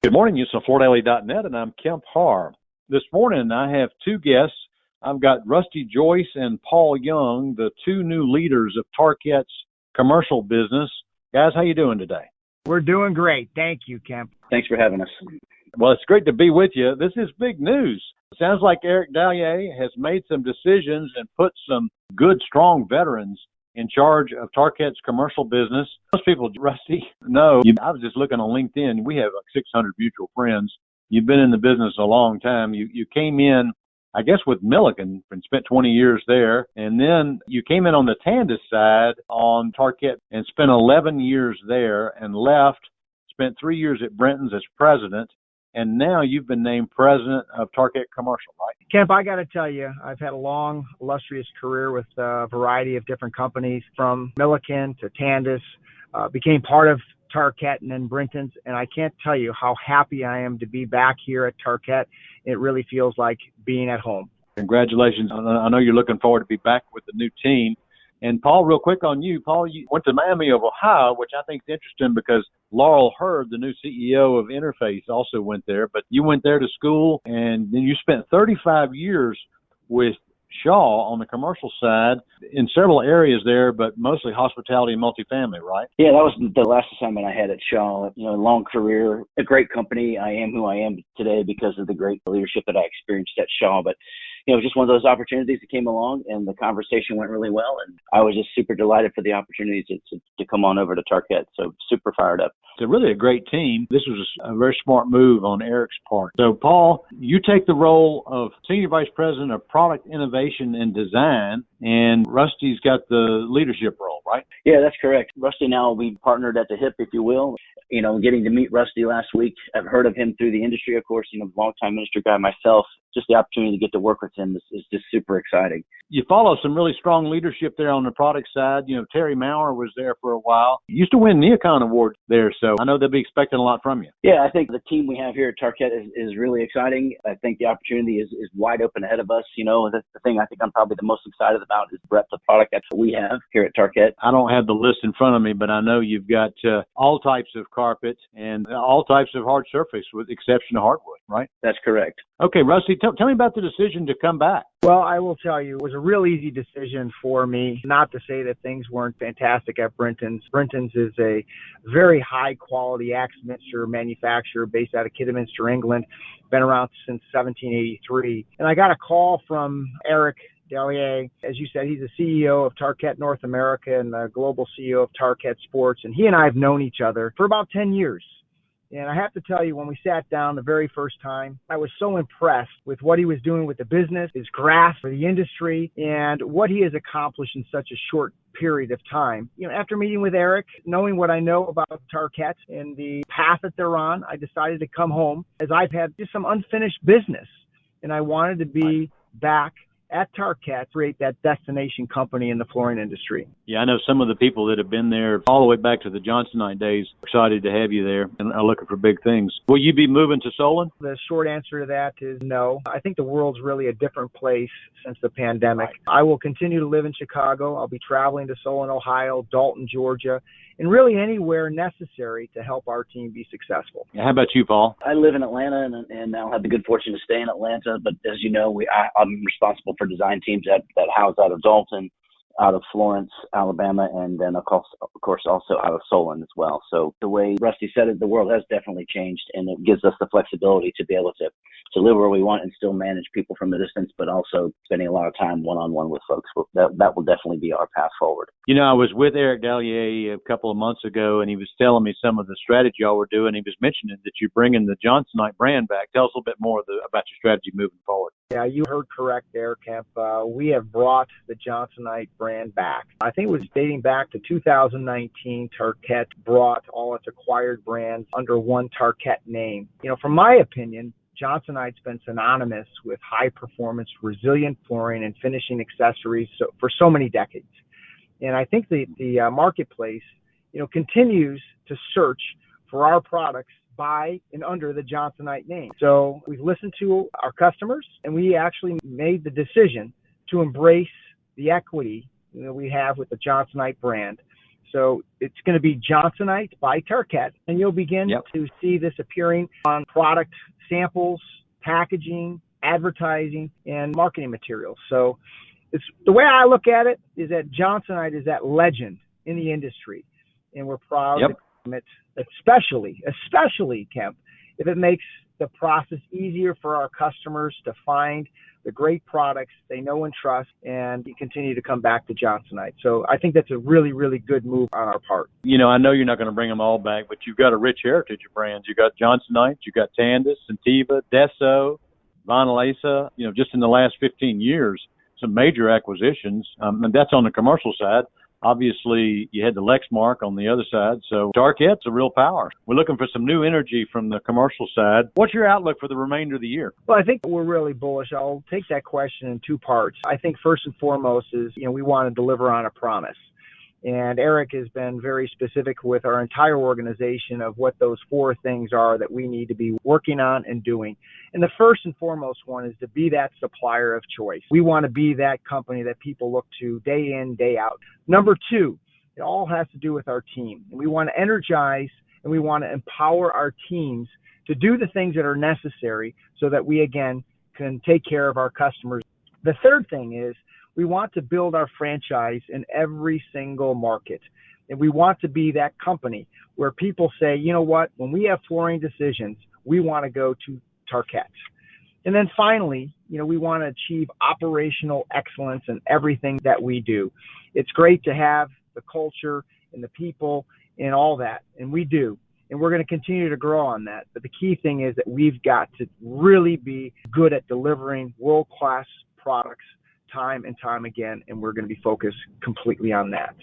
Good morning, you from FloorDaily.net, and I'm Kemp Harr. This morning, I have two guests. I've got Joyce and Paul Young, the two new leaders of Tarkett's commercial business. Guys, how you doing today? We're doing great. Thank you, Kemp. Thanks for having us. Well, it's great to be with you. This is big news. It sounds like Eric Dallier has made some decisions and put some good, strong veterans in charge of Tarkett's commercial business. Most people, Rusty, know. I was just looking on LinkedIn. We have like 600 mutual friends. You've been in the business a long time. You came in, I guess, with Milliken and spent 20 years there. And then you came in on the Tandis side on Tarkett and spent 11 years there and left, spent 3 years at Brenton's as president. And now you've been named president of Tarkett Commercial, right? Kemp, I got to tell you, I've had a long, illustrious career with a variety of different companies, from Milliken to Tandis, became part of Tarkett and then Brenton's, and I can't tell you how happy I am to be back here at Tarkett. It really feels like being at home. Congratulations. I know you're looking forward to be back with the new team. And Paul, real quick on you. Paul, you went to Miami of Ohio, which I think is interesting because Laurel Hurd, the new CEO of Interface, also went there. But you went there to school, and then you spent 35 years with Shaw on the commercial side in several areas there, but mostly hospitality and multifamily, right? Yeah, that was the last assignment I had at Shaw. Long career, a great company. I am who I am today because of the great leadership that I experienced at Shaw. But it was just one of those opportunities that came along, and the conversation went really well. And I was just super delighted for the opportunity to come on over to Tarkett. So super fired up. It's really a great team. This was a very smart move on Eric's part. So, Paul, you take the role of Senior Vice President of Product Innovation and Design, and Rusty's got the leadership role, right? Yeah, that's correct. Rusty and I will be partnered at the hip, if you will. Getting to meet Rusty last week, I've heard of him through the industry, of course, longtime industry guy myself. Just the opportunity to get to work with him is just super exciting. You follow some really strong leadership there on the product side. Terry Maurer was there for a while. You used to win Neocon Awards there, so I know they'll be expecting a lot from you. Yeah, I think the team we have here at Tarkett is really exciting. I think the opportunity is wide open ahead of us. The thing I think I'm probably the most excited about is the breadth of product that we have here at Tarkett. I don't have the list in front of me, but I know you've got all types of carpet and all types of hard surface with the exception of hardwood, right? That's correct. Okay, Rusty, tell me about the decision to come back. Well, I will tell you, it was a real easy decision for me. Not to say that things weren't fantastic at Brenton's. Brenton's is a very high-quality Axminster manufacturer based out of Kidderminster, England. Been around since 1783. And I got a call from Eric Dallier. As you said, he's the CEO of Tarkett North America and the global CEO of Tarkett Sports. And he and I have known each other for about 10 years. And I have to tell you, when we sat down the very first time, I was so impressed with what he was doing with the business, his grasp for the industry, and what he has accomplished in such a short period of time. After meeting with Eric, knowing what I know about Tarkett and the path that they're on, I decided to come home as I've had just some unfinished business. And I wanted to be back at Tarkett, create that destination company in the flooring industry. Yeah, I know some of the people that have been there all the way back to the Johnsonite days. Excited to have you there and are looking for big things. Will you be moving to Solon? The short answer to that is no. I think the world's really a different place since the pandemic. I will continue to live in Chicago. I'll be traveling to Solon, Ohio, Dalton, Georgia, and really anywhere necessary to help our team be successful. How about you, Paul? I live in Atlanta, and I'll have the good fortune to stay in Atlanta. But as you know, I'm responsible for design teams that house out of Dalton, out of Florence, Alabama, and then of course also out of Solon as well. So the way Rusty said it, the world has definitely changed, and it gives us the flexibility to be able to live where we want and still manage people from a distance, but also spending a lot of time one-on-one with folks. That will definitely be our path forward. I was with Eric Dallier a couple of months ago, and he was telling me some of the strategy y'all were doing. He was mentioning that you're bringing the Johnsonite brand back. Tell us a little bit more about your strategy moving forward. Yeah, you heard correct there, Kemp. We have brought the Johnsonite brand back. I think it was dating back to 2019. Tarkett brought all its acquired brands under one Tarkett name. From my opinion, Johnsonite's been synonymous with high-performance, resilient flooring and finishing accessories for so many decades. And I think the marketplace, continues to search for our products by and under the Johnsonite name. So we've listened to our customers, and we actually made the decision to embrace the equity we have with the Johnsonite brand. So it's going to be Johnsonite by Tarkett, and you'll begin to see this appearing on product samples, packaging, advertising, and marketing materials. So it's the way I look at it is that Johnsonite is that legend in the industry, and we're proud to claim it, especially Kemp, if it makes the process easier for our customers to find the great products they know and trust, and continue to come back to Johnsonite. So I think that's a really, really good move on our part. You know, I know you're not going to bring them all back, but you've got a rich heritage of brands. You've got Johnsonite, you've got Tandis, Sentiva, Deso, Vinylasa, you know, just in the last 15 years, some major acquisitions, and that's on the commercial side. Obviously, you had the Lexmark on the other side, so Tarkett's a real power. We're looking for some new energy from the commercial side. What's your outlook for the remainder of the year? Well, I think we're really bullish. I'll take that question in two parts. I think first and foremost is, you know, we want to deliver on a promise. And Eric has been very specific with our entire organization of what those four things are that we need to be working on and doing. And the first and foremost one is to be that supplier of choice. We want to be that company that people look to day in, day out. Number two, it all has to do with our team. And we want to energize and we want to empower our teams to do the things that are necessary so that we, again, can take care of our customers. The third thing is, we want to build our franchise in every single market. And we want to be that company where people say, you know what, when we have flooring decisions, we want to go to Tarkett. And then finally, you know, we want to achieve operational excellence in everything that we do. It's great to have the culture and the people and all that, and we do. And we're going to continue to grow on that. But the key thing is that we've got to really be good at delivering world-class products time and time again, and we're going to be focused completely on that.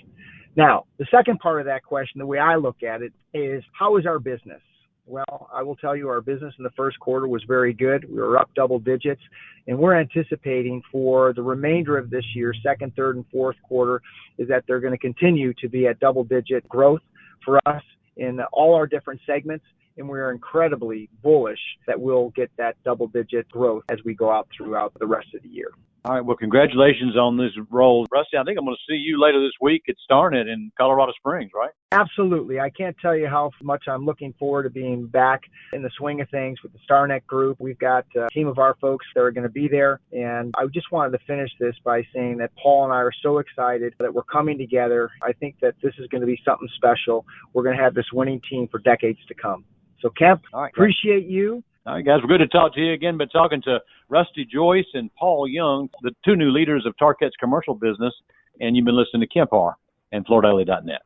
Now, the second part of that question, the way I look at it, is how is our business? Well, I will tell you our business in the first quarter was very good. We were up double digits, and we're anticipating for the remainder of this year, second, third, and fourth quarter, is that they're going to continue to be at double-digit growth for us in all our different segments, and we're incredibly bullish that we'll get that double-digit growth as we go out throughout the rest of the year. All right, well, congratulations on this role. Rusty, I think I'm going to see you later this week at Starnet in Colorado Springs, right? Absolutely. I can't tell you how much I'm looking forward to being back in the swing of things with the Starnet group. We've got a team of our folks that are going to be there, and I just wanted to finish this by saying that Paul and I are so excited that we're coming together. I think that this is going to be something special. We're going to have this winning team for decades to come. So, Kemp, appreciate you. All right, guys, we're good to talk to you again. Been talking to Rusty Joyce and Paul Young, the two new leaders of Tarkett's commercial business, and you've been listening to Kemp Harr and FloorDaily.net.